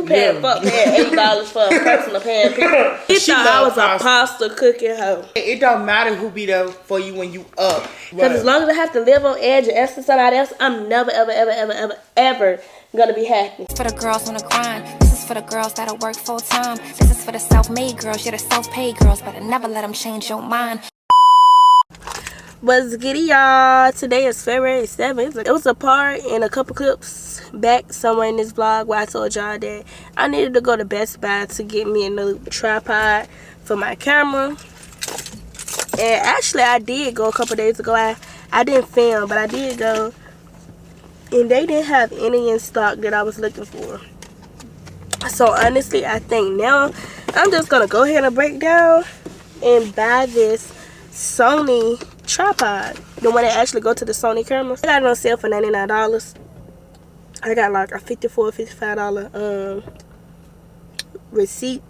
Paying $8 for a personal pan. He thought I was a pasta cooking hoe. It don't matter who be there for you when you up. Because as long as I have to live on edge and answer somebody else, I'm never, ever gonna be happy. For the girls on the grind. This is for the girls that'll work full time. This is for the self-made girls. You're the self-paid girls, but I never let them change your mind. What's good, y'all? Today is February 7th. It was a part in a couple clips back somewhere in this vlog where I told y'all that I needed to go to Best Buy to get me a new tripod for my camera. And actually, I did go a couple days ago. I didn't film, but I did go. And they didn't have any in stock that I was looking for. So honestly, I think now I'm just going to go ahead and break down and buy this Sony tripod, the one that actually go to the Sony cameras. I got it on sale for $99. I got like a $54, $55 receipt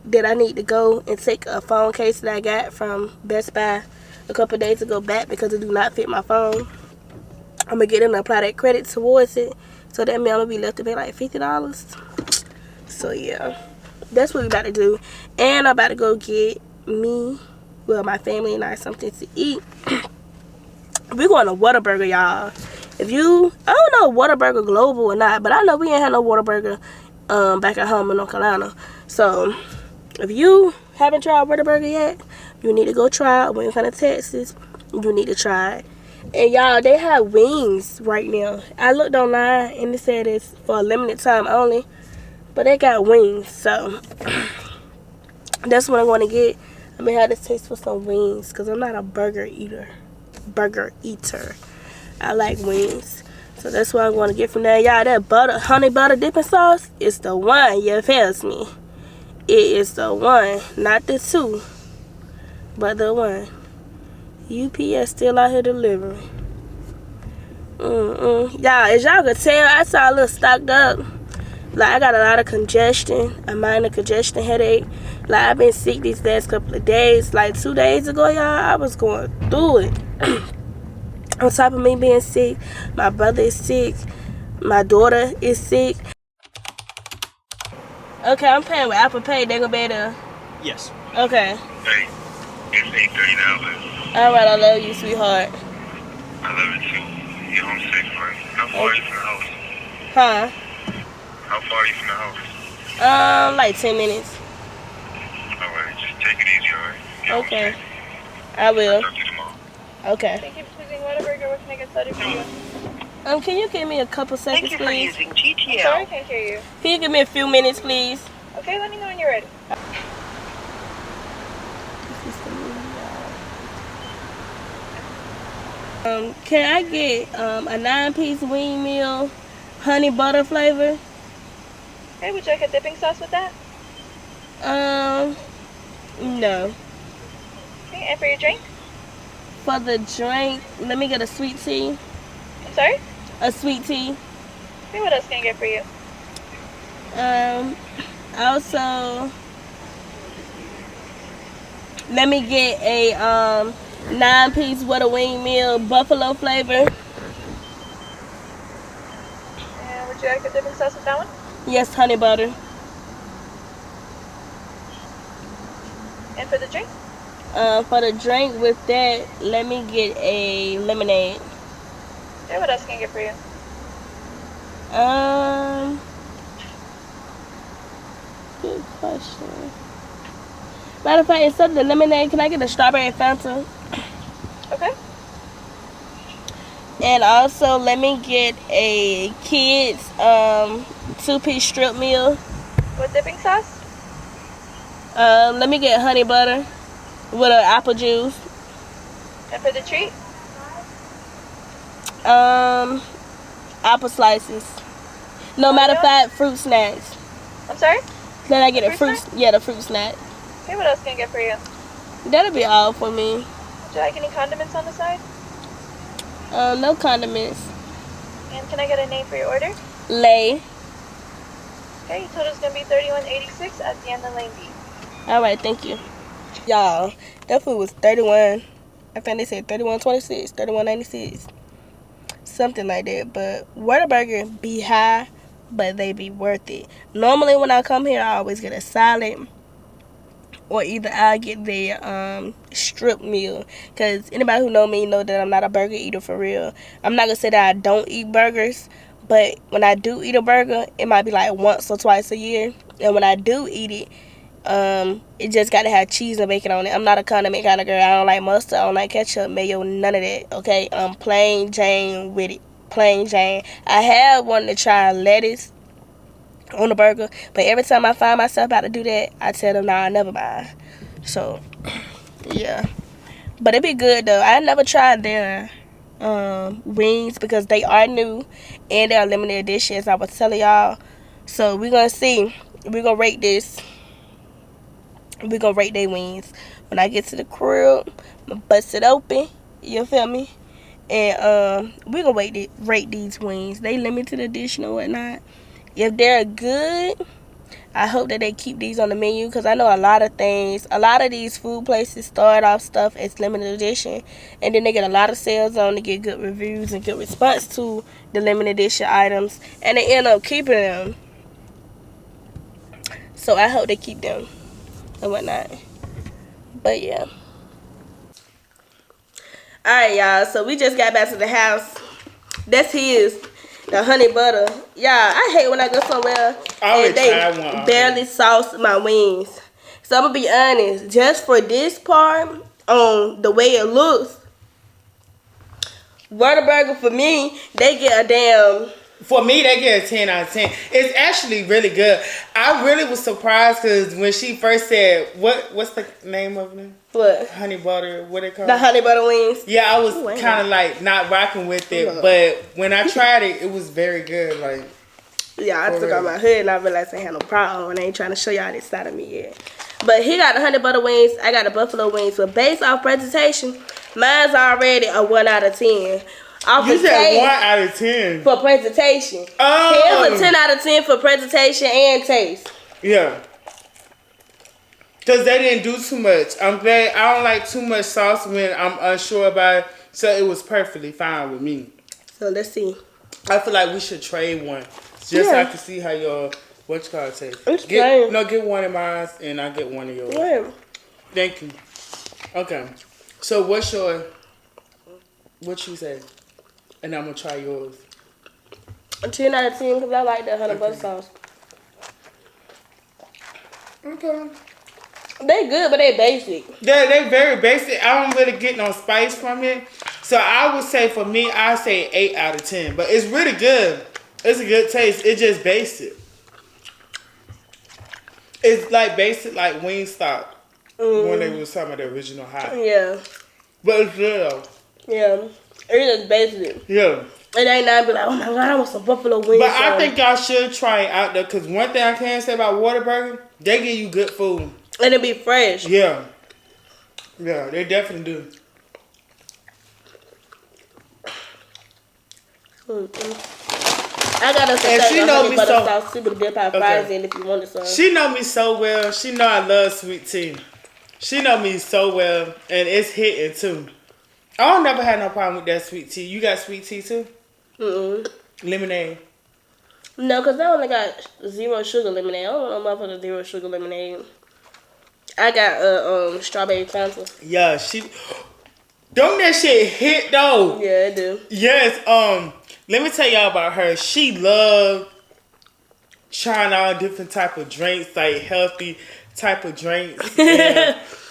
that I need to go and take a phone case that I got from Best Buy a couple days ago back because it do not fit my phone. I'm gonna get it and apply that credit towards it, so that means I'm gonna be left to pay like $50. So yeah, that's what we about to do. And I'm about to go get me, well, my family and I, something to eat. We're going to WHATABURGER, y'all. If you, I don't know WHATABURGER global or not, but I know we ain't had no WHATABURGER back at home in North Carolina. So if you haven't tried WHATABURGER yet, you need to go try it. When you come to Texas, you need to try it. And y'all, they have wings right now. I looked online and it said it's for a limited time only, but they got wings. So that's what I'm going to get. I'm gonna have this taste for some wings because I'm not a burger eater. I like wings, so that's what I'm going to get from there. Y'all, that honey butter dipping sauce is the one. You feels me? It is the one, not the two, but the one. UPS still out here delivering. Y'all, as y'all could tell, I saw a little stocked up. Like, I got a lot of congestion, a minor congestion headache. Like, I've been sick these last couple of days. Like, 2 days ago, y'all, I was going through it. On top of me being sick, my brother is sick. My daughter is sick. Okay, I'm paying with Apple Pay. They gonna be able to... Yes. Okay. Hey, it's $8:30 now. Alright, I love you, sweetheart. I love you too. You're home safe, right? How far are you from the house? Huh? How far are you from the house? Like 10 minutes. Alright, just take it easy, alright? Okay. I will. I'll talk to you tomorrow. Okay. Thank you for choosing WHATABURGER. What can I get started for you? Can you give me a couple seconds, please? I'm sorry, I can't hear you. Can you give me a few minutes, please? Okay, let me know when you're ready. Can I get a 9-piece wing meal, honey butter flavor? Okay, would you like a dipping sauce with that? No. Okay, and for your drink? For the drink, let me get a sweet tea. I'm sorry? A sweet tea. Okay, what else can I get for you? Also, let me get a 9-piece with a wing meal, buffalo flavor. And would you like a dipping sauce with that one? Yes, honey butter. And for the drink? For the drink with that, let me get a lemonade. Okay, what else can I get for you? Good question. Matter of fact, instead of the lemonade, can I get a strawberry Fanta? Okay. And also, let me get a kids 2-piece strip meal. What dipping sauce? Let me get honey butter with an apple juice. And for the treat? Apple slices. No matter of fact, fruit snacks. I'm sorry? Then I get a fruit, yeah, the fruit snack. Okay, what else can I get for you? That'll be all for me. Would you like any condiments on the side? No condiments. And can I get a name for your order? Lay. Okay, your total's gonna be $31.86 at the end of lane B. Alright, thank you. Y'all, that food was 31. I think they said 31.26, 31.96. Something like that. But WHATABURGER be high but they be worth it. Normally when I come here, I always get a salad, or either I get the strip meal. Cause anybody who know me know that I'm not a burger eater for real. I'm not gonna say that I don't eat burgers, but when I do eat a burger, it might be like once or twice a year. And when I do eat it, it just gotta have cheese and bacon on it. I'm not a condiment kind of girl. I don't like mustard, I don't like ketchup, mayo, none of that. Okay, plain Jane with it. Plain Jane. I have wanted to try lettuce on the burger, but every time I find myself about to do that, I tell them, nah, I never mind. So yeah, but it be good though. I never tried their wings because they are new and they're limited edition, as I was telling y'all. So we're gonna see. We're gonna rate this. We're gonna rate their wings when I get to the crib. I'm gonna bust it open, you feel me? And we're gonna rate these wings. They limited edition or whatnot. If they're good, I hope that they keep these on the menu, because I know a lot of these food places start off stuff as limited edition, and then they get a lot of sales on to get good reviews and good response to the limited edition items, and they end up keeping them. So I hope they keep them and whatnot. But yeah. Alright, y'all. So we just got back to the house. That's the honey butter. Y'all, I hate when I go somewhere and they barely sauce my wings. So I'm gonna be honest, just for this part, on the way it looks, WHATABURGER, for me, they get a damn... For me, they get a 10 out of 10. It's actually really good. I really was surprised because when she first said, what's the name of it? What? Honey butter, what it called? The honey butter wings? Yeah, I was kind of like not rocking with it. But when I tried it, it was very good. Like, yeah, I took out my hood and I realized I had no problem, and I ain't trying to show y'all this side of me yet. But he got the honey butter wings, I got the buffalo wings. So based off presentation, mine's already a 1 out of 10. You said 1 out of 10 for presentation. Oh, here's a 10 out of 10 for presentation and taste. Yeah, because they didn't do too much. I'm glad. I don't like too much sauce when I'm unsure about it, so it was perfectly fine with me. So let's see. I feel like we should trade one, just so I can see how your taste. Get one of mine and I get one of yours. Yeah. Thank you. Okay, so what you say? And I'm gonna try yours. A 10 out of 10 because I like that honey butter sauce. Okay. They good, but they basic. They very basic. I don't really get no spice from it. So I would say for me, I say 8 out of 10. But it's really good. It's a good taste. It's just basic. It's like basic like Wingstop when they was talking about the original hot. Yeah. But it's good though. Yeah. It's just basic. Yeah. It ain't not be like, oh my God, I want some buffalo wings. But I think y'all should try it out there, because one thing I can say about WHATABURGER, they give you good food. And it be fresh. Yeah. Yeah, they definitely do. I gotta say, she know me so sauce with dip out fries in if you wanted some. She know me so well. She know I love sweet tea. She know me so well, and it's hitting too. I don't never had no problem with that sweet tea. You got sweet tea too? Lemonade. No, because I only got 0 sugar lemonade. I don't know about 0 sugar lemonade. I got strawberry Fanta. Yeah, don't that shit hit though? Yeah, it do. Yes, let me tell y'all about her. She loved trying all different type of drinks, like healthy type of drinks.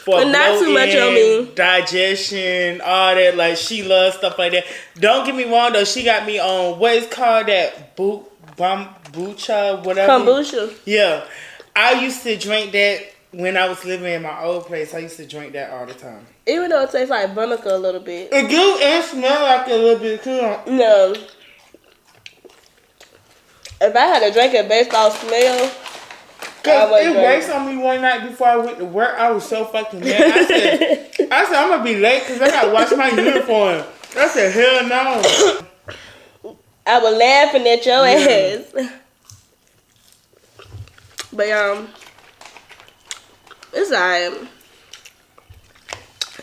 For not too much on me. Digestion, all that. Like, she loves stuff like that. Don't get me wrong though. She got me on what is called that kombucha, whatever. Kombucha. Yeah, I used to drink that when I was living in my old place. I used to drink that all the time. Even though it tastes like vinegar a little bit. It do and smell like it a little bit too. No. If I had to drink it based off smell, cause it worked on me one night before I went to work. I was so fucking mad. I said I'm gonna be late because I gotta wash my uniform. I said, hell no. I was laughing at your ass. But it's alright.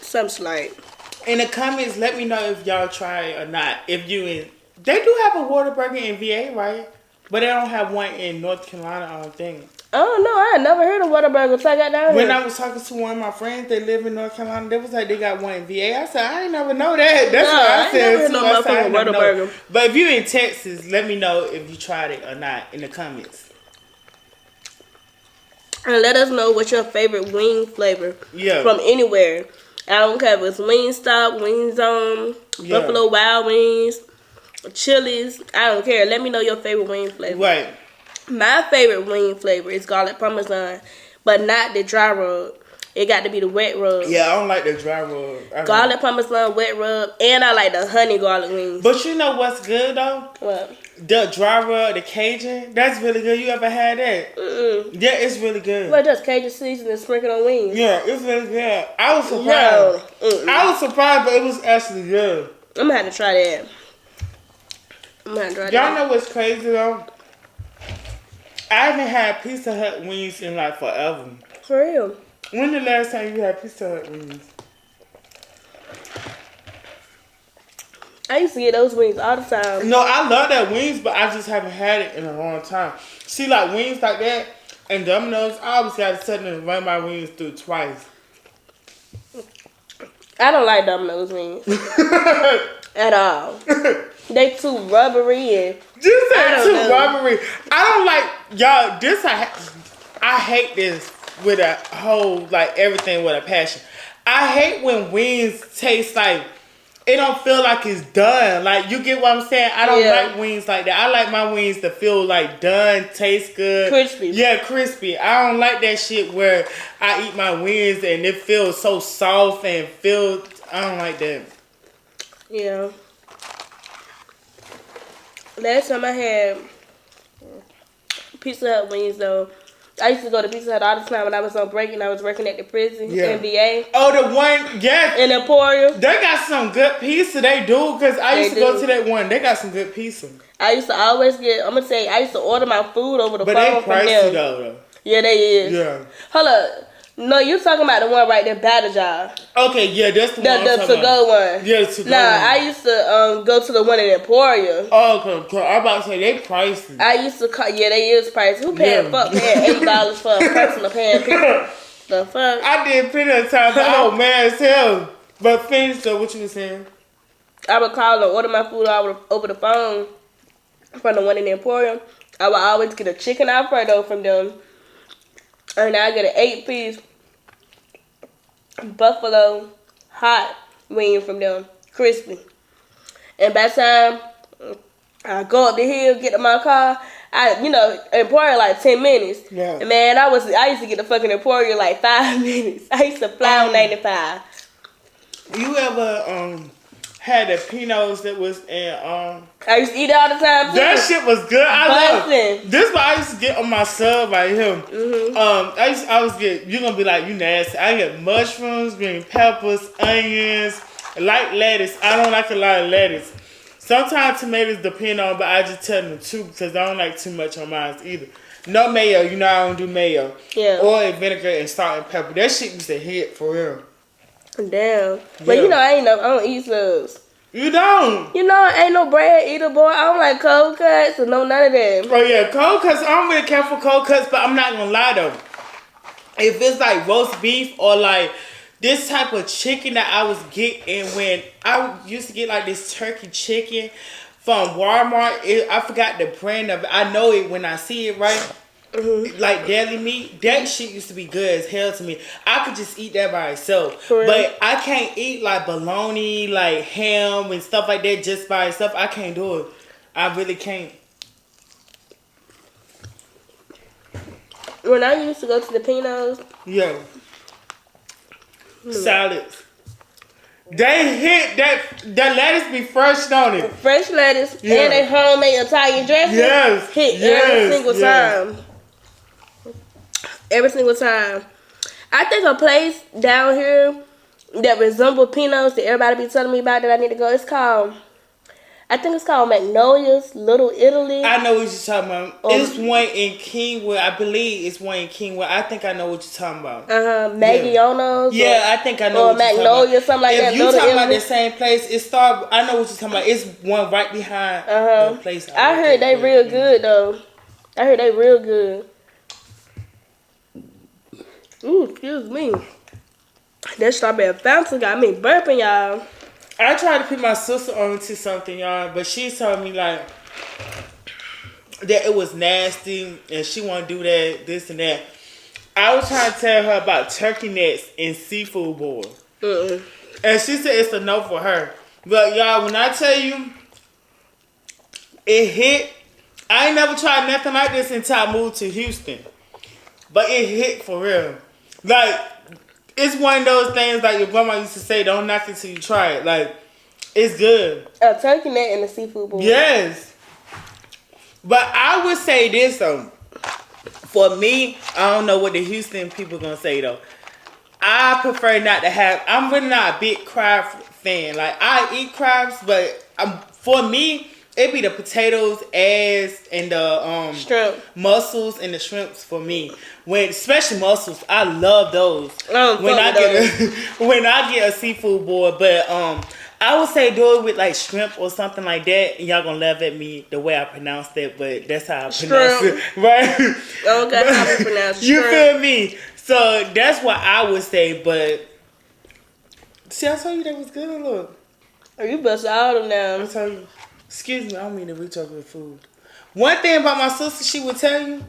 Some slight. In the comments, let me know if y'all try it or not. If you they do have a WHATABURGER in VA, right? But they don't have one in North Carolina, I don't think. Oh no, I had never heard of WHATABURGER until I got down here. When I was talking to one of my friends, they live in North Carolina. They was like they got one in VA. I said I ain't never know that. That's what I said. Never heard no motherfucking WHATABURGER. But if you in Texas, let me know if you tried it or not in the comments. And let us know what your favorite wing flavor from anywhere. I don't care if it's Wingstop, Wingzone, Buffalo Wild Wings, Chili's. I don't care. Let me know your favorite wing flavor. Right. My favorite wing flavor is garlic parmesan, but not the dry rub. It got to be the wet rub. Yeah, I don't like the dry rub. Garlic parmesan, wet rub, and I like the honey garlic wings. But you know what's good though? What? The dry rub, the Cajun, that's really good. You ever had that? Yeah, it's really good. What, just Cajun seasoning sprinkled on wings? Yeah, it's really good. I was surprised. I was surprised, but it was actually good. I'm gonna have to try that. Y'all know what's crazy though? I haven't had Pizza Hut wings in like forever. For real? When the last time you had Pizza Hut wings? I used to get those wings all the time. No, I love that wings, but I just haven't had it in a long time. See, like wings like that and Domino's, I always got to sit and run my wings through twice. I don't like Domino's wings at all. They too rubbery and This ain't too rubbery. I don't like y'all. This I hate this with a whole like everything with a passion. I hate when wings taste like it don't feel like it's done. Like you get what I'm saying? I don't like wings like that. I like my wings to feel like done, taste good, crispy. Yeah, crispy. I don't like that shit where I eat my wings and it feels so soft and filled. I don't like that. Yeah. Last time I had Pizza Hut wings, though, I used to go to Pizza Hut all the time when I was on break and I was working at the prison, NBA. Oh, the one, in Emporium. They got some good pizza. They do, because I used to go to that one. They got some good pizza. I used to always get, I'm going to say, I used to order my food over the phone from them. But they pricey, though. Yeah, they is. Yeah. Hold up. No, you talking about the one right there, Batter Jar. Okay, yeah, that's the one. The to-go one. Yeah, the to-go one. I used to go to the one in Emporium. Oh, okay. I'm about to say, they pricey. I used to call, they is pricey. Who paying paying $8 for a personal pan pizza? The fuck? I did plenty of time, but I was mad as hell. But finish though, what you was saying? I would call and order my food over the phone from the one in Emporium. I would always get a chicken Alfredo from them. And I get an 8-piece buffalo hot wing from them, crispy. And by the time I go up the hill, get to my car, Emporium like 10 minutes. Yeah. And man, I used to get the fucking Emporium like 5 minutes. I used to fly on 95. You ever had the Pinots that was in I used to eat it all the time too. That shit was good. I love it. This what I used to get on my sub right here. I always get, you're gonna be like, you nasty. I get mushrooms, green peppers, onions, light lettuce. I don't like a lot of lettuce. Sometimes tomatoes depend on, but I just tell them two because I don't like too much on mine either. No mayo, I don't do mayo. Yeah. Oil, vinegar, and salt and pepper. That shit used to hit for real. Damn. But I don't eat subs. You don't? I ain't no bread eater, boy. I don't like cold cuts or none of that. Oh, yeah, cold cuts. I don't really care for cold cuts, but I'm not gonna lie, though. If it's like roast beef or like this type of chicken that I was getting when I used to get like this turkey chicken from Walmart. I forgot the brand of it. I know it when I see it, right? Like deli meat, that shit used to be good as hell to me. I could just eat that by itself, but I can't eat like bologna, like ham and stuff like that just by itself. I can't do it. I really can't. When I used to go to the Pinos, salads. They hit that lettuce be fresh, don't it? Fresh lettuce and they homemade Italian dressing. Hit every single time. Every single time. I think a place down here that resembles Pinos that everybody be telling me about that I need to go, it's called, I think it's called Magnolia's Little Italy. I know what you're talking about. Oh. It's one in Kingwood. I believe it's one in Kingwood. I think I know what you're talking about. Maggiono's. Yeah, I think I know or what you're talking Magnolia, about. something like if that. If you Little talking Italy. about the same place, I know what you're talking about. It's one right behind the place. I heard they real good though. I heard they real good. Ooh, excuse me. That strawberry fountain got me burping, y'all. I tried to put my sister on to something, y'all, but she told me like that it was nasty and she want to do that, this and that. I was trying to tell her about turkey necks and seafood boil. And she said it's a no for her. But y'all, when I tell you, it hit. I ain't never tried nothing like this until I moved to Houston. But it hit for real. Like, it's one of those things like your grandma used to say, don't knock it till you try it. Like, it's good. A turkey neck and a seafood boil. Yes. But I would say this though. For me, I don't know what the Houston people gonna say though. I prefer not to have. I'm really not a big crab fan. Like I eat crabs, but for me, it be the potatoes, eggs, and the shrimp, mussels, and the shrimps for me. Especially mussels, I love those. When I get a seafood boil, but I would say do it with like shrimp or something like that. And y'all gonna laugh at me the way I pronounce that, but that's how I pronounce it, right? Okay, how we pronounce you shrimp. feel me? So that's what I would say. But see, I told you that was good. Look, Oh, you bust all of them down. I told you. Excuse me, I don't mean to reach over the food. One thing about my sister, she would tell you,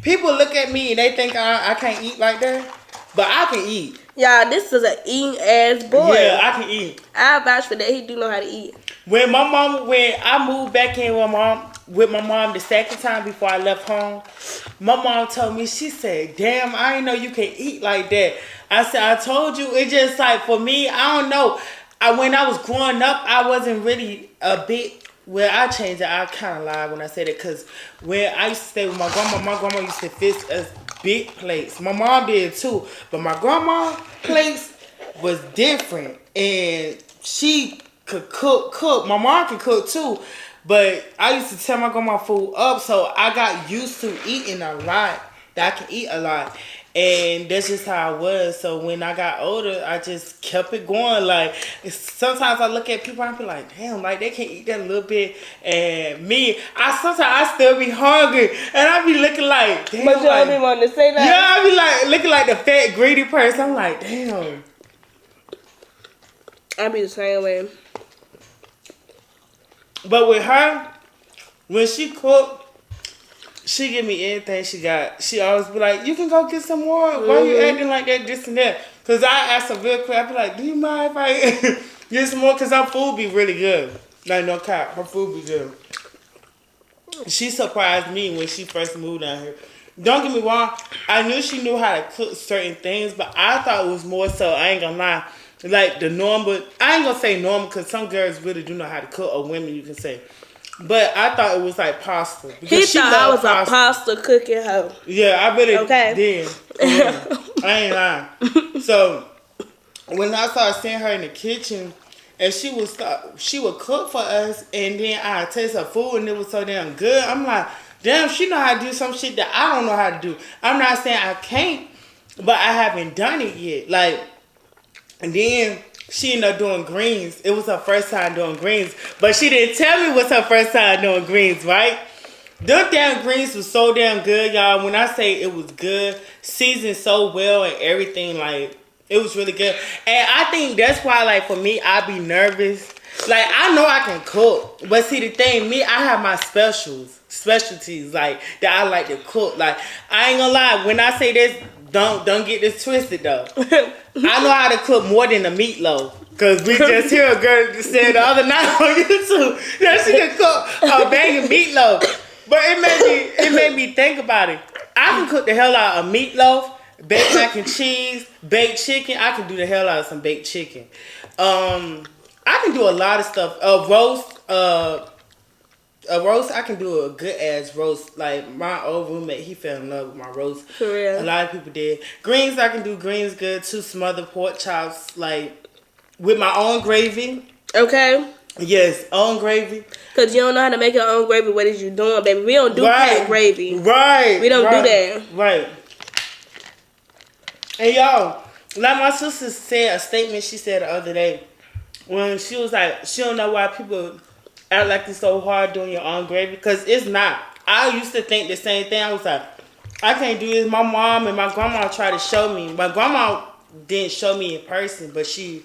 people look at me and they think I can't eat like that, but I can eat. Y'all, this is an eating ass boy. Yeah, I can eat. I vouch for that. He do know how to eat. When I moved back in with my mom the second time before I left home, my mom told me, she said, damn, I didn't know you can eat like that. I said, I told you, it's just like for me, I don't know. When I was growing up, I wasn't really a bit. Well, I changed it. I kind of lied when I said it because when I used to stay with my grandma used to fix us big plates. My mom did too, but my grandma plates was different, and she could cook. My mom could cook too, but I used to tear my grandma food up, so I got used to eating a lot. That I can eat a lot. And that's just how I was. So when I got older, I just kept it going. Like, sometimes I look at people and I be like, damn, like, they can eat that a little bit. And me, sometimes I still be hungry. And I be looking like, damn. But you don't even want to say that. Yeah, I be like, looking like the fat, greedy person. I'm like, damn. I be the same way. But with her, when she cook, she give me anything she got. She always be like, you can go get some more. Why you acting like that, this and that? Because I ask her real quick. I be like, do you mind if I get some more? Because her food be really good. Like, no cap. Her food be good. She surprised me when she first moved down here. Don't get me wrong. I knew she knew how to cook certain things, but I thought it was more so, I ain't gonna lie, like the normal. I ain't gonna say normal because some girls really do know how to cook, or women you can say. But I thought it was like pasta. He thought I was a pasta cooking hoe. Yeah, I really did. I ain't lying. So when I started seeing her in the kitchen, and she would cook for us, and then I taste her food, and it was so damn good. I'm like, damn, she know how to do some shit that I don't know how to do. I'm not saying I can't, but I haven't done it yet. Like, and then she ended up doing greens. It was her first time doing greens. But she didn't tell me it was her first time doing greens, right? Them damn greens was so damn good, y'all. When I say it was good, seasoned so well and everything, like, it was really good. And I think that's why, like, for me, I be nervous. Like, I know I can cook. But see, the thing, me, I have my specialties, like, that I like to cook. Like, I ain't gonna lie. When I say this, don't get this twisted, though. I know how to cook more than a meatloaf. Because we just hear a girl say the other night on YouTube that she can cook a banging meatloaf. But it made me think about it. I can cook the hell out of meatloaf, baked mac and cheese, baked chicken. I can do the hell out of some baked chicken. I can do a lot of stuff. A roast, I can do a good ass roast. Like, my old roommate, he fell in love with my roast. For real. A lot of people did. Greens, I can do greens good too. Smothered pork chops, like, with my own gravy. Okay. Yes, own gravy. Cause you don't know how to make your own gravy. What is you doing, baby? We don't do packed gravy. Right. We don't do that. Right. And y'all, like my sister said a statement she said the other day when she was like, she don't know why people act like it's so hard doing your own gravy, because it's not. I used to think the same thing. I was like, I can't do this. My mom and my grandma tried to show me. My grandma didn't show me in person, but she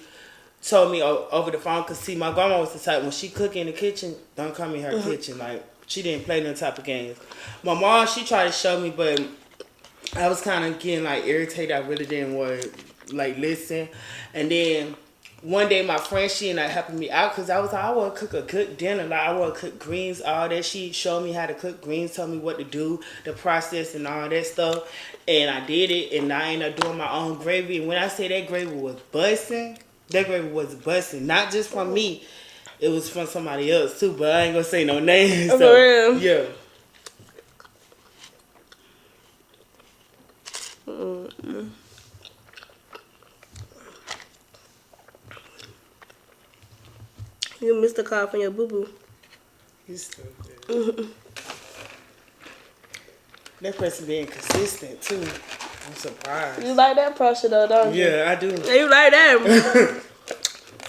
told me over the phone. Because, see, my grandma was the type, when she cook in the kitchen, don't come in her kitchen. Like, she didn't play no type of games. My mom, she tried to show me, but I was kind of getting, like, irritated. I really didn't want to, like, listen. And then one day my friend, she ended up helping me out because I was like, I want to cook a good dinner. Like, I want to cook greens, all that. She showed me how to cook greens, told me what to do, the process and all that stuff. And I did it, and I ended up doing my own gravy. And when I say that gravy was busting, that gravy was busting. Not just from me. It was from somebody else, too. But I ain't going to say no names. For real? Yeah. Mm-mm. You missed the call from your boo-boo. He's still there. That person being consistent, too. I'm surprised. You like that pressure, though, don't you? Yeah, I do. You like that.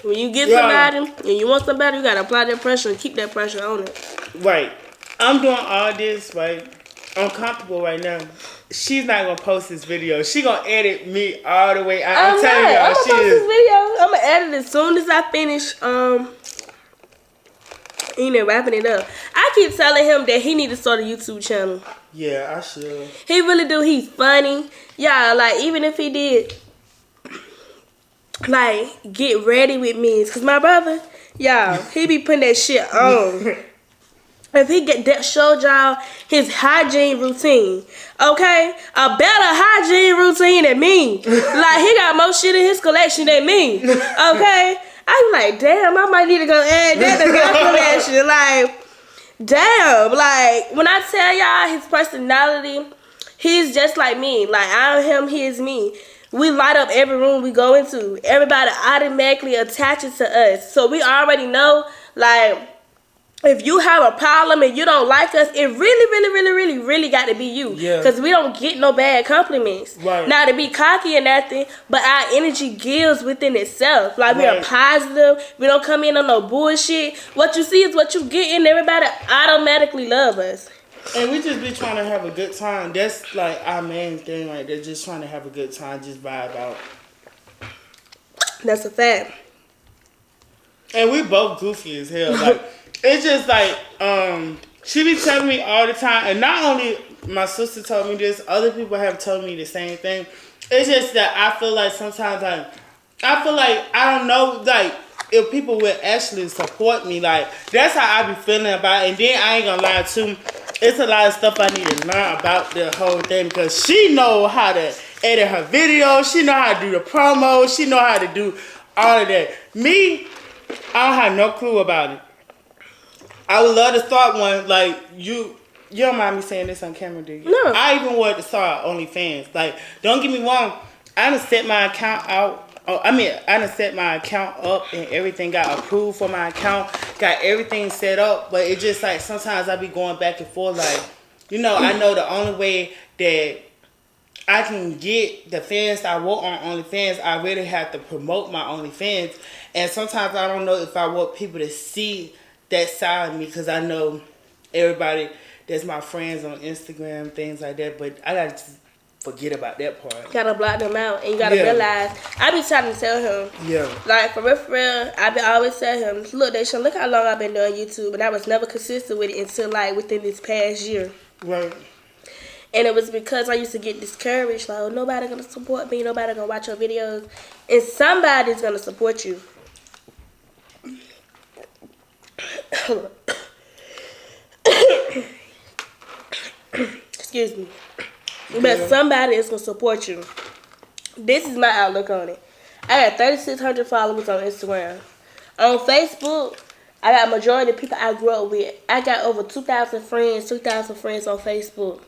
When you get somebody and you want somebody, you got to apply that pressure and keep that pressure on it. Right. I'm doing all this, right? I'm comfortable right now. She's not going to post this video. She going to edit me all the way out. I'm telling y'all, I'm going to post this video. I'm going to edit it as soon as I finish wrapping it up. I keep telling him that he need to start a YouTube channel. Yeah, I should. He really do. He's funny. Yeah, like, even if he did, like, get ready with me. Because my brother, y'all, he be putting that shit on. If he get that, showed y'all his hygiene routine, okay? A better hygiene routine than me. Like, he got more shit in his collection than me, okay? I'm like, damn, I might need to go add that to my collection. Like, damn. Like, when I tell y'all his personality, he's just like me. Like, I am him, he is me. We light up every room we go into. Everybody automatically attaches to us. So we already know, like, if you have a problem and you don't like us, it really got to be you. Yeah. Because we don't get no bad compliments. Right. Not to be cocky or nothing, but our energy gives within itself. Like, we are positive. We don't come in on no bullshit. What you see is what you get, and everybody automatically love us. And we just be trying to have a good time. That's, like, our main thing. Like, they're just trying to have a good time, just vibe out. That's a fact. And we both goofy as hell. Like, it's just like, she be telling me all the time, and not only my sister told me this, other people have told me the same thing. It's just that I feel like sometimes, like, I don't know, like, if people would actually support me, like, that's how I be feeling about it. And then I ain't gonna lie too, it's a lot of stuff I need to learn about the whole thing, because she know how to edit her videos, she know how to do the promo, she know how to do all of that. Me, I don't have no clue about it. I would love to start one, like, you don't mind me saying this on camera, do you? No. I even wanted to start OnlyFans. Like, don't get me wrong, I done set my account out. I done set my account up and everything got approved for my account. Got everything set up, but it just, like, sometimes I be going back and forth, like, you know, I know the only way that I can get the fans I want on OnlyFans, I really have to promote my OnlyFans. And sometimes I don't know if I want people to see that side of me, because I know everybody that's my friends on Instagram, things like that, but I gotta just forget about that part. You gotta block them out, and you gotta realize, I be trying to tell him, like, for real, I be always tell him, look, Deshaun, look how long I've been doing YouTube, and I was never consistent with it until, like, within this past year. Right. And it was because I used to get discouraged, like, oh, nobody gonna support me, nobody gonna watch your videos, and somebody's gonna support you. Excuse me. But somebody is going to support you. This is my outlook on it. I got 3,600 followers on Instagram. On Facebook, I got majority of people I grew up with. I got over 2,000 friends on Facebook.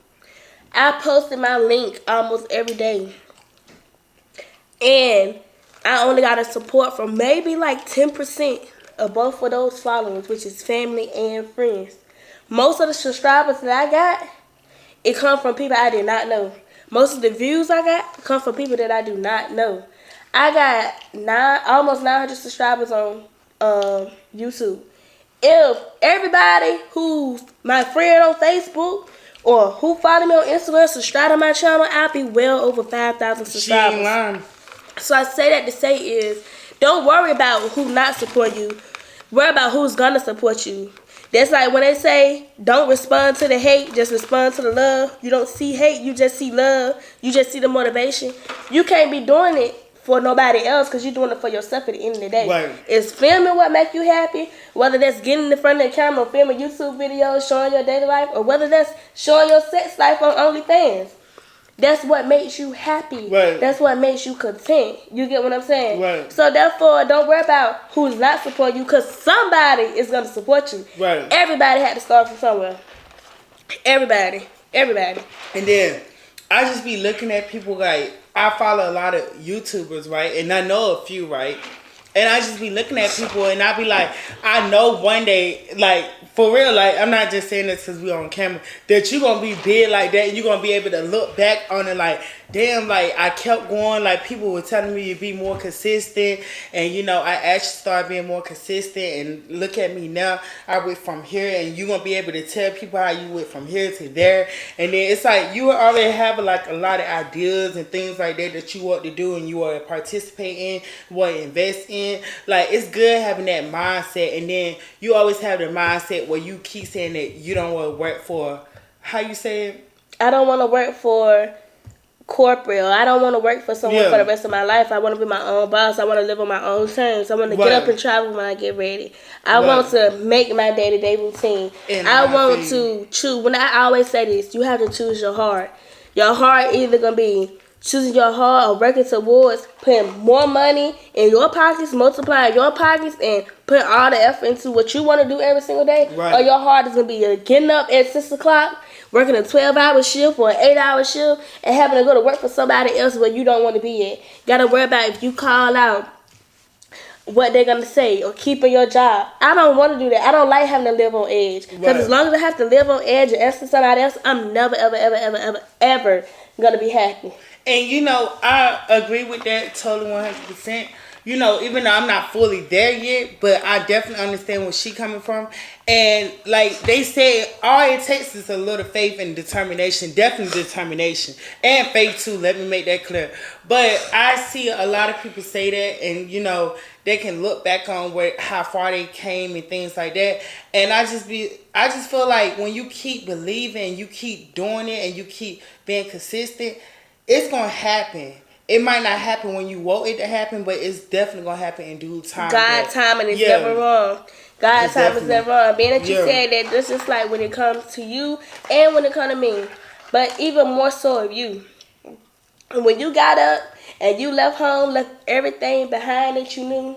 I posted my link almost every day. And I only got a support from maybe like 10% of both of those followers, which is family and friends. Most of the subscribers that I got, it come from people I did not know. Most of the views I got come from people that I do not know. I got almost 900 subscribers on YouTube. If everybody who's my friend on Facebook or who follow me on Instagram subscribe to my channel, I'll be well over 5,000 subscribers. She ain't lying. So I say that to say is, don't worry about who not support you. Worry about who's gonna support you. That's like when they say, don't respond to the hate, just respond to the love. You don't see hate, you just see love. You just see the motivation. You can't be doing it for nobody else because you're doing it for yourself at the end of the day. Right. It's filming what make you happy, whether that's getting in front of the camera, filming YouTube videos, showing your daily life, or whether that's showing your sex life on OnlyFans. That's what makes you happy. Right. That's what makes you content. You get what I'm saying? Right. So therefore, don't worry about who's not supporting you because somebody is going to support you. Right. Everybody had to start from somewhere. Everybody. And then I just be looking at people like, I follow a lot of YouTubers, right? And I know a few, right? And I just be looking at people and I be like, I know one day, like, for real, like, I'm not just saying this because we on camera, that you going to be big like that and you're going to be able to look back on it like, damn, like, I kept going, like, people were telling me to be more consistent, and, you know, I actually started being more consistent, and look at me now, I went from here, and you're going to be able to tell people how you went from here to there, and then it's like, you already have, like, a lot of ideas and things like that you want to do, and you want to participate in, want to invest in, like, it's good having that mindset, and then you always have the mindset where you keep saying that you don't want to work for, how you say it? I don't want to work for corporate, or I don't want to work for someone for the rest of my life. I want to be my own boss. I want to live on my own terms. I want to get up and travel when I get ready. I want to make my day-to-day routine. I want to choose. When I always say this, you have to choose your heart. Your heart either going to be choosing your heart or working towards putting more money in your pockets, multiplying your pockets, and putting all the effort into what you want to do every single day. Right. Or your heart is going to be getting up at 6 o'clock, working a 12-hour shift or an 8-hour shift, and having to go to work for somebody else where you don't want to be at. Got to worry about if you call out what they're going to say or keeping your job. I don't want to do that. I don't like having to live on edge. Because as long as I have to live on edge and answer somebody else, I'm never, ever going to be happy. And, you know, I agree with that totally 100%. You know, even though I'm not fully there yet, but I definitely understand where she's coming from. And, like they said, all it takes is a little faith and determination. Definitely determination. And faith, too. Let me make that clear. But I see a lot of people say that, and, you know, they can look back on how far they came and things like that. And I just feel like when you keep believing, you keep doing it, and you keep being consistent, it's going to happen. It might not happen when you want it to happen, but it's definitely going to happen in due time. God's timing is never wrong. God's time is never wrong. Being that you said that, this is like when it comes to you and when it comes to me. But even more so of you. When you got up and you left home, left everything behind that you knew,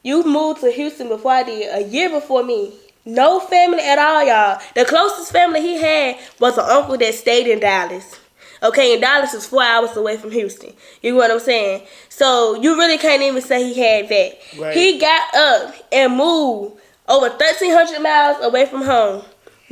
you moved to Houston before I did, a year before me. No family at all, y'all. The closest family he had was an uncle that stayed in Dallas. Okay, and Dallas is 4 hours away from Houston. You know what I'm saying? So you really can't even say he had that. Right. He got up and moved over 1,300 miles away from home.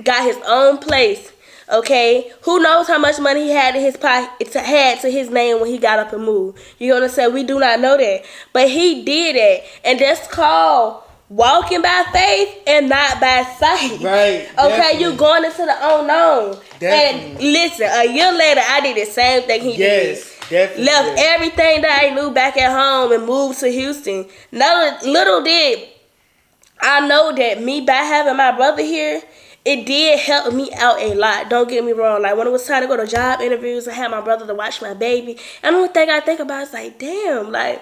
Got his own place. Okay, who knows how much money he had in his pocket had to his name when he got up and moved? You know what I'm saying? We do not know that, but he did it, and that's called walking by faith and not by sight. Right. Okay, Definitely. you going into the unknown. Definitely. And listen, a year later, I did the same thing he did. Definitely. Left everything that I knew back at home and moved to Houston. Little did I know that me by having my brother here, it did help me out a lot. Don't get me wrong. Like when it was time to go to job interviews, I had my brother to watch my baby. And the only thing I think about is like, damn, like,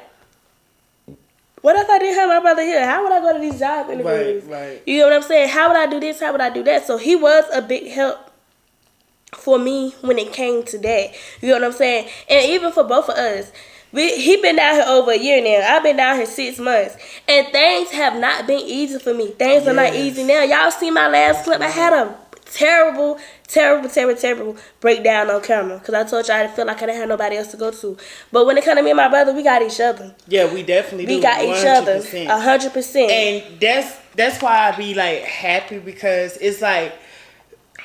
what if I didn't have my brother here? How would I go to these job interviews? Right. You know what I'm saying? How would I do this? How would I do that? So he was a big help for me when it came to that. You know what I'm saying? And even for both of us. He been down here over a year now. I've been down here 6 months. And things have not been easy for me. Things are not easy now. Y'all see my last clip? I had a terrible breakdown on camera. Because I told you I didn't feel like I didn't have nobody else to go to. But when it comes to me and my brother, we got each other. Yeah, we definitely do. We got each other 100%. And that's why I be like happy, because it's like,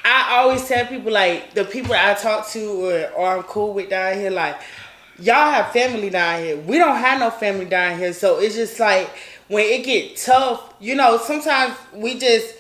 I always tell people, like, the people I talk to or I'm cool with down here, like, y'all have family down here. We don't have no family down here. So it's just like, when it get tough, you know, sometimes we just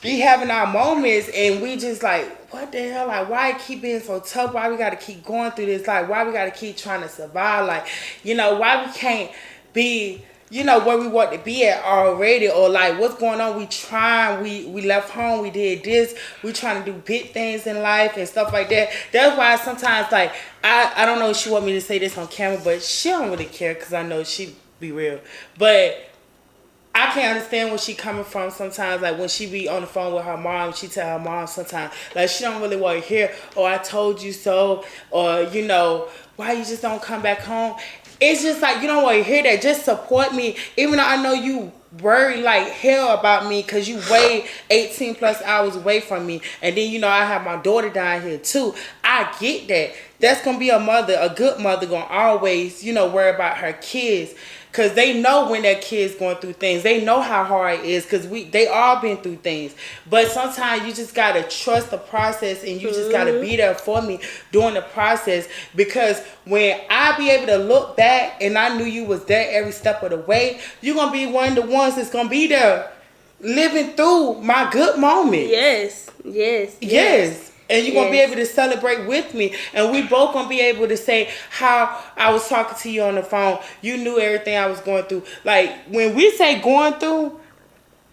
be having our moments and we just like, what the hell? Like, why it keep being so tough? Why we got to keep going through this? Like, why we got to keep trying to survive? Like, you know, why we can't be, you know, where we want to be at already, or like, what's going on? We trying, we left home, we did this, we trying to do big things in life and stuff like that. That's why sometimes, like, I don't know if she want me to say this on camera, but she don't really care, because I know she be real. But I can't understand where she coming from sometimes. Like, when she be on the phone with her mom, she tell her mom sometimes, like, she don't really want to hear, or I told you so, or, you know, why you just don't come back home. It's just like, you don't want to hear that. Just support me. Even though I know you worry like hell about me, because you weigh 18 plus hours away from me. And then, you know, I have my daughter down here too. I get that. That's going to be a mother, a good mother, going to always, you know, worry about her kids. Because they know when that kid's going through things. They know how hard it is, because they all been through things. But sometimes you just got to trust the process, and you just got to be there for me during the process. Because when I be able to look back and I knew you was there every step of the way, you're going to be one of the ones that's going to be there living through my good moments. Yes. And you're going to be able to celebrate with me. And we both going to be able to say how I was talking to you on the phone. You knew everything I was going through. Like, when we say going through,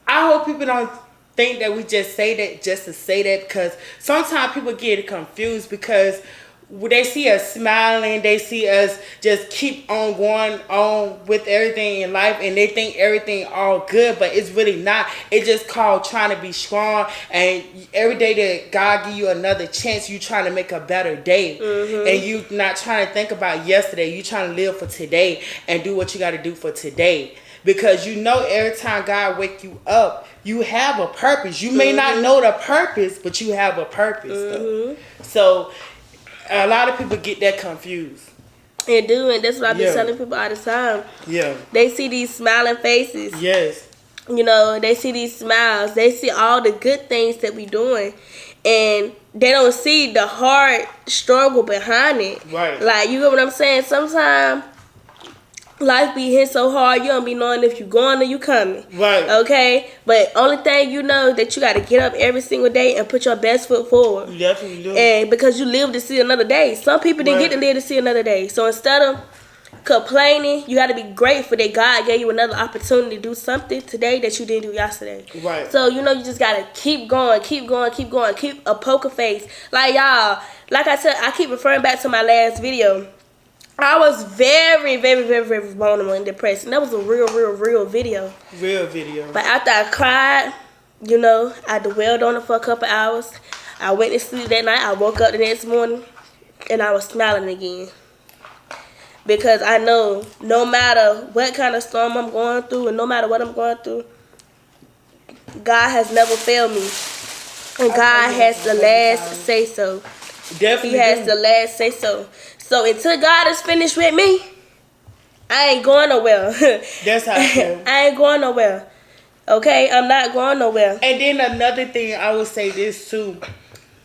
I hope people don't think that we just say that just to say that. Because sometimes people get confused, because they see us smiling, they see us just keep on going on with everything in life, and they think everything all good, but it's really not. It's just called trying to be strong, and every day that God give you another chance, you trying to make a better day, and you not trying to think about yesterday. You trying to live for today and do what you got to do for today, because you know every time God wake you up, you have a purpose. You may not know the purpose, but you have a purpose though. So a lot of people get that confused. And do, and that's what I be telling people all the time. Yeah. They see these smiling faces. Yes. You know, they see these smiles. They see all the good things that we doing. And they don't see the hard struggle behind it. Right. Like, you get what I'm saying? Sometimes life be hit so hard, you don't be knowing if you going or you coming. Right. Okay? But only thing you know that you got to get up every single day and put your best foot forward. You definitely do. And because you live to see another day. Some people didn't get to live to see another day. So instead of complaining, you got to be grateful that God gave you another opportunity to do something today that you didn't do yesterday. Right. So, you know, you just got to keep going. Keep a poker face. Like, y'all, like I said, I keep referring back to my last video. I was very vulnerable and depressed. And that was a real video. Real video. But after I cried, you know, I dwelled on it for a couple hours. I went to sleep that night. I woke up the next morning, and I was smiling again. Because I know no matter what kind of storm I'm going through, and no matter what I'm going through, God has never failed me. And God has the last say so. Definitely. He has the last say so. So until God is finished with me, I ain't going nowhere. That's how I feel. I ain't going nowhere. Okay? I'm not going nowhere. And then another thing, I would say this too.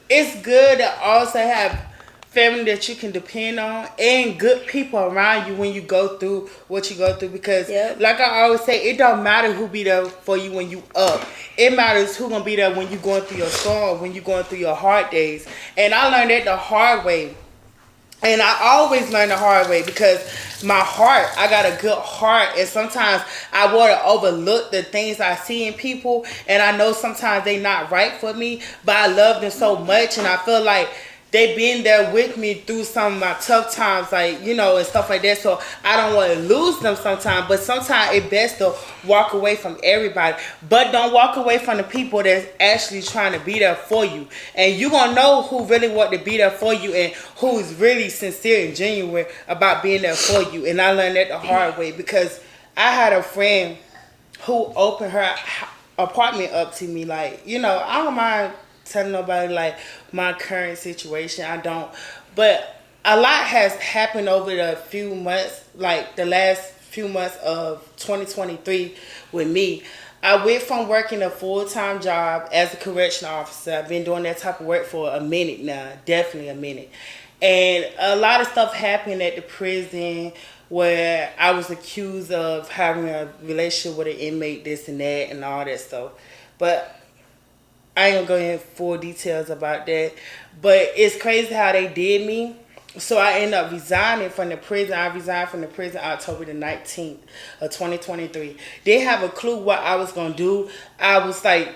It's good to also have family that you can depend on and good people around you when you go through what you go through, because like I always say, it don't matter who be there for you when you up. It matters who gonna be there when you going through your storm, when you going through your hard days. And I learned that the hard way. And I always learn the hard way, because my heart, I got a good heart, and sometimes I want to overlook the things I see in people, and I know sometimes they not right for me, but I love them so much, and I feel like they been there with me through some of my tough times, like, you know, and stuff like that. So I don't want to lose them sometimes, but sometimes it's best to walk away from everybody. But don't walk away from the people that's actually trying to be there for you. And you're going to know who really want to be there for you and who's really sincere and genuine about being there for you. And I learned that the hard way, because I had a friend who opened her apartment up to me. Like, you know, I don't mind telling nobody like my current situation. I don't. But a lot has happened over the few months, like the last few months of 2023 with me. I went from working a full-time job as a correctional officer. I've been doing that type of work for a minute now, definitely a minute. And a lot of stuff happened at the prison where I was accused of having a relationship with an inmate, this and that, and all that stuff. But I ain't gonna go into full details about that. But it's crazy how they did me. So I ended up resigning from the prison. I resigned from the prison October the 19th of 2023. Didn't have a clue what I was going to do. I was like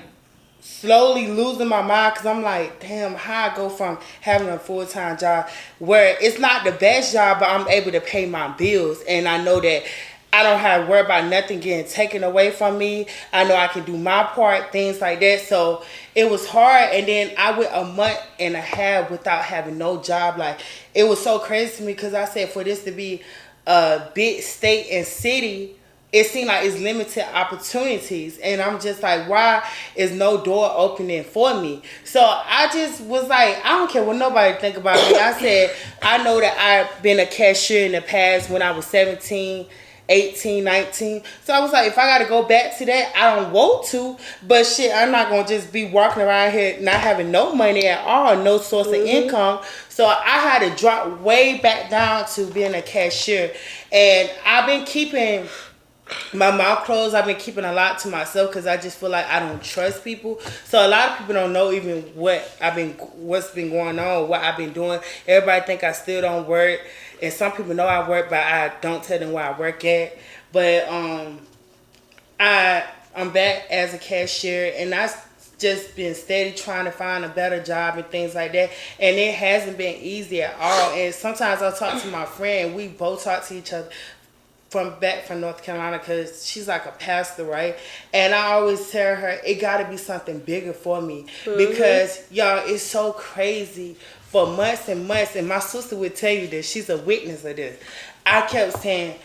slowly losing my mind because I'm like, damn, how I go from having a full-time job where it's not the best job, but I'm able to pay my bills. And I know that I don't have to worry about nothing getting taken away from me. I know I can do my part, things like that. So it was hard. And then I went a month and a half without having no job. Like, it was so crazy to me because I said for this to be a big state and city, it seemed like it's limited opportunities. And I'm just like, why is no door opening for me? So I just was like, I don't care what nobody think about me. I said, I know that I've been a cashier in the past when I was 17, 18, 19. So I was like, if I got to go back to that, I don't want to. But shit, I'm not going to just be walking around here not having no money at all, no source of income. So I had to drop way back down to being a cashier. And I've been keeping my mouth closed. I've been keeping a lot to myself because I just feel like I don't trust people. So a lot of people don't know even what's been going on, what I've been doing. Everybody think I still don't work. And some people know I work, but I don't tell them where I work at. But I'm back as a cashier, and I've just been steady trying to find a better job and things like that. And it hasn't been easy at all. And sometimes I talk to my friend, we both talk to each other from North Carolina because she's like a pastor, right? And I always tell her it got to be something bigger for me because, y'all, it's so crazy. For months and months, and my sister would tell you this, she's a witness of this. I kept saying,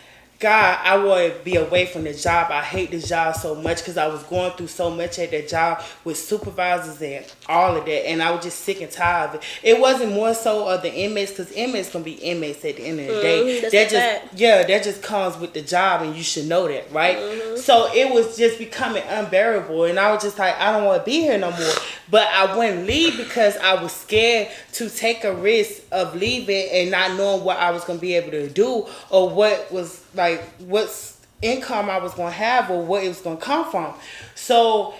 God, I want to be away from the job. I hate this job so much because I was going through so much at that job with supervisors and all of that. And I was just sick and tired of it. It wasn't more so of the inmates because inmates going to be inmates at the end of the day. That just comes with the job and you should know that, right? So it was just becoming unbearable. And I was just like, I don't want to be here no more. But I wouldn't leave because I was scared to take a risk of leaving and not knowing what I was going to be able to do or what income I was going to have or what it was going to come from. So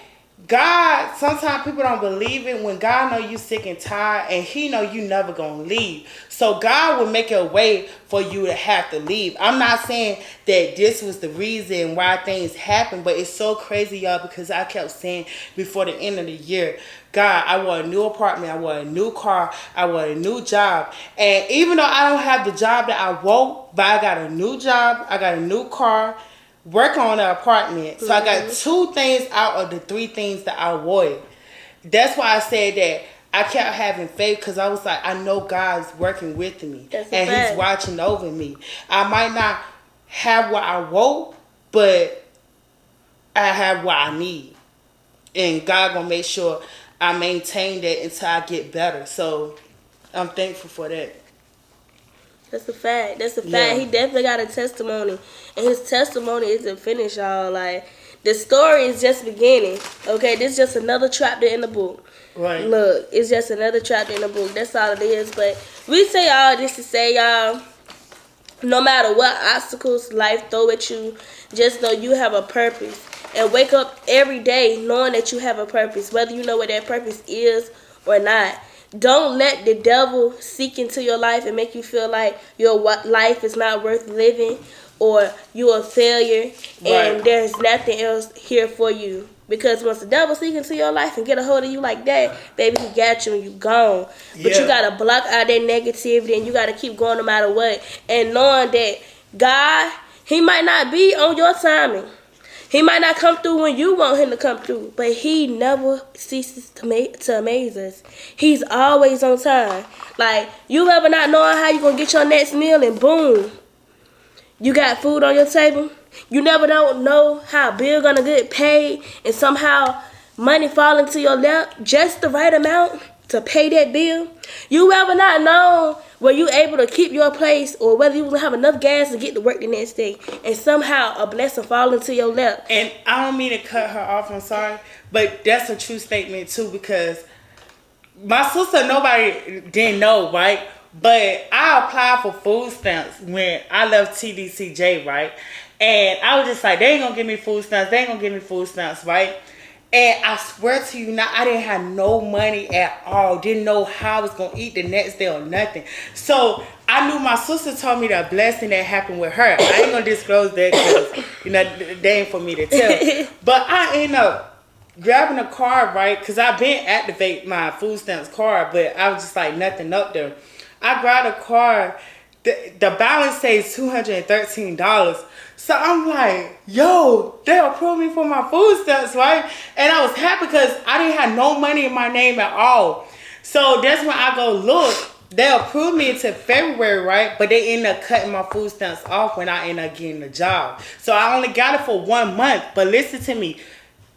God, sometimes people don't believe it when God know you sick and tired and he know you never going to leave. So God will make a way for you to have to leave. I'm not saying that this was the reason why things happened, but it's so crazy, y'all, because I kept saying before the end of the year, God, I want a new apartment, I want a new car, I want a new job. And even though I don't have the job that I want, but I got a new job, I got a new car, work on an apartment. So I got 2 things out of the 3 things that I wanted. That's why I said that I kept having faith because I was like, I know God's working with me. And he's watching over me. I might not have what I want, but I have what I need. And God gonna make sure I maintain that until I get better. So I'm thankful for that. That's a fact. That's a fact. He definitely got a testimony. And his testimony isn't finished, y'all. Like, the story is just beginning. Okay, this is just another chapter in the book. Right. Look, it's just another chapter in the book. That's all it is. But we say all this to say, y'all, no matter what obstacles life throw at you, just know you have a purpose. And wake up every day knowing that you have a purpose, whether you know what that purpose is or not. Don't let the devil seek into your life and make you feel like your life is not worth living or you're a failure and there's nothing else here for you. Because once the devil seek into your life and get a hold of you like that, baby, he got you and you gone. But you got to block out that negativity and you got to keep going no matter what. And knowing that God, he might not be on your timing. He might not come through when you want him to come through, but he never ceases to amaze us. He's always on time. Like, you ever not knowing how you going to get your next meal and boom, you got food on your table? You never don't know how a bill going to get paid and somehow money fall into your lap just the right amount to pay that bill? You ever not know were you able to keep your place or whether you will have enough gas to get to work the next day and somehow a blessing fall into your lap? And I don't mean to cut her off, I'm sorry, but that's a true statement too, because my sister, nobody didn't know, right? But I applied for food stamps when I left TDCJ, right? And I was just like, they ain't gonna give me food stamps, right? And I swear to you now, I didn't have no money at all. Didn't know how I was going to eat the next day or nothing. So I knew my sister told me the blessing that happened with her. I ain't going to disclose that because, you know, they ain't for me to tell. But I ended up grabbing a card, right? Because I've been activate my food stamps card, but I was just like nothing up there. I grabbed a card. The balance says $213. So I'm like, yo, they approved me for my food stamps, right? And I was happy because I didn't have no money in my name at all. So that's when I go, look, they approved me until February, right? But they ended up cutting my food stamps off when I ended up getting the job. So I only got it for 1 month. But listen to me,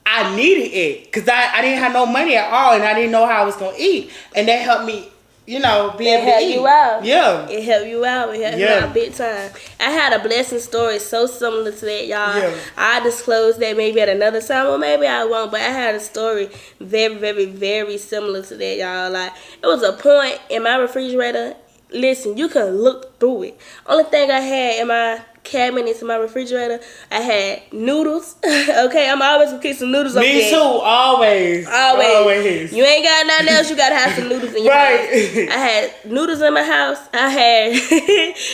I needed it because I didn't have no money at all and I didn't know how I was going to eat. And that helped me, you know, be able to eat. You out. Yeah. It helped you out. It helped you out big time. I had a blessing story so similar to that, y'all. Yeah. I disclosed that maybe at another time, or maybe I won't, but I had a story very, very, very similar to that, y'all. Like, it was a point in my refrigerator. Listen, you can look through it. Only thing I had in my cabinets in my refrigerator, I had noodles. Okay, I'm always gonna keep some noodles. Me too, always. You ain't got nothing else, you gotta have some noodles in your house. I had noodles in my house. I had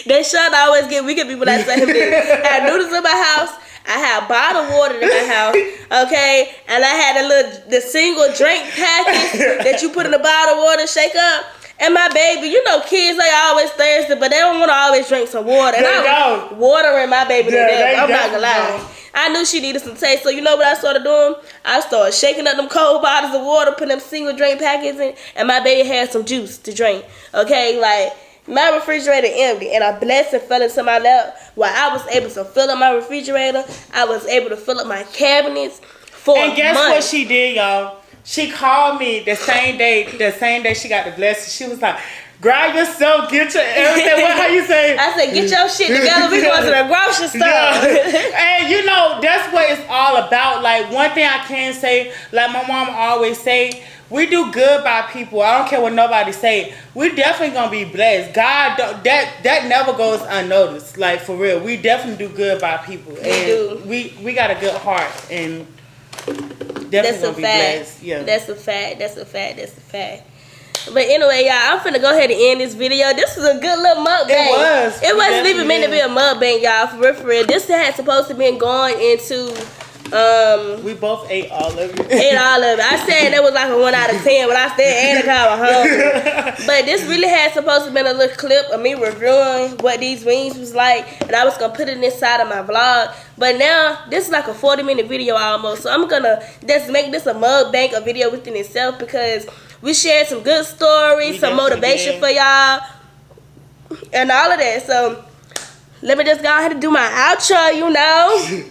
that shot I always get weak at people that say him this. I had noodles in my house. I had bottled water in my house, okay, and I had the single drink package that you put in the bottled water, shake up. And my baby, you know, kids, they always thirsty, but they don't want to always drink some water. And I was watering my baby to death. I'm not gonna lie. I knew she needed some taste, so you know what I started doing? I started shaking up them cold bottles of water, putting them single drink packets in, and my baby had some juice to drink. Okay, like, my refrigerator empty, and a blessing fell into my lap while I was able to fill up my refrigerator. I was able to fill up my cabinets for And guess months. what she did, y'all? She called me the same day she got the blessing. She was like, grab yourself, get your everything. What, how you say? I said, get your shit together. We going to the grocery store. Yeah. And you know, that's what it's all about. Like, one thing I can say, like my mom always say, we do good by people. I don't care what nobody say. We definitely gonna be blessed. God, that never goes unnoticed. Like, for real, we definitely do good by people. And we got a good heart and definitely gonna be blessed. Yeah. That's a fact. But anyway, y'all, I'm finna go ahead and end this video. This was a good little mukbang. It wasn't even meant to be a mukbang, y'all. For real. This had supposed to be going into. We both ate all of it. I said that was like a 1 out of 10, but I still ate I was hungry. But this really had supposed to be a little clip of me reviewing what these wings was like, and I was gonna put it inside of my vlog. But now this is like a 40-minute video almost, so I'm gonna just make this a mukbang, a video within itself, because we shared some good stories, some motivation for y'all, and all of that. So let me just go ahead and do my outro, you know.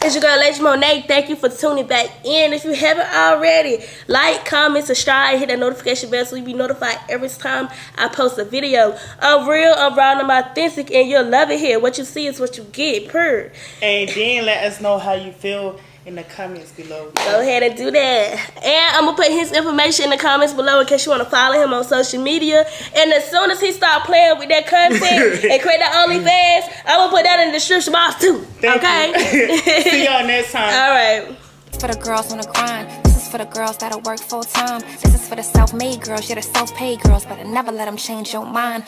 It's your girl, Lady Monet. Thank you for tuning back in. If you haven't already, like, comment, subscribe, hit that notification bell so you'll be notified every time I post a video. I'm real, I'm raw, I'm authentic, and you'll love it here. What you see is what you get, per. And then let us know how you feel in the comments below. Go ahead and do that. And I'm going to put his information in the comments below in case you want to follow him on social media. And as soon as he start playing with that content and create that OnlyFans, I'm going to put that in the description box too. Okay? See y'all next time. All right. For the girls on the grind. This is for the girls that'll work full time. This is for the self-made girls. You're the self-paid girls, but I never let them change your mind.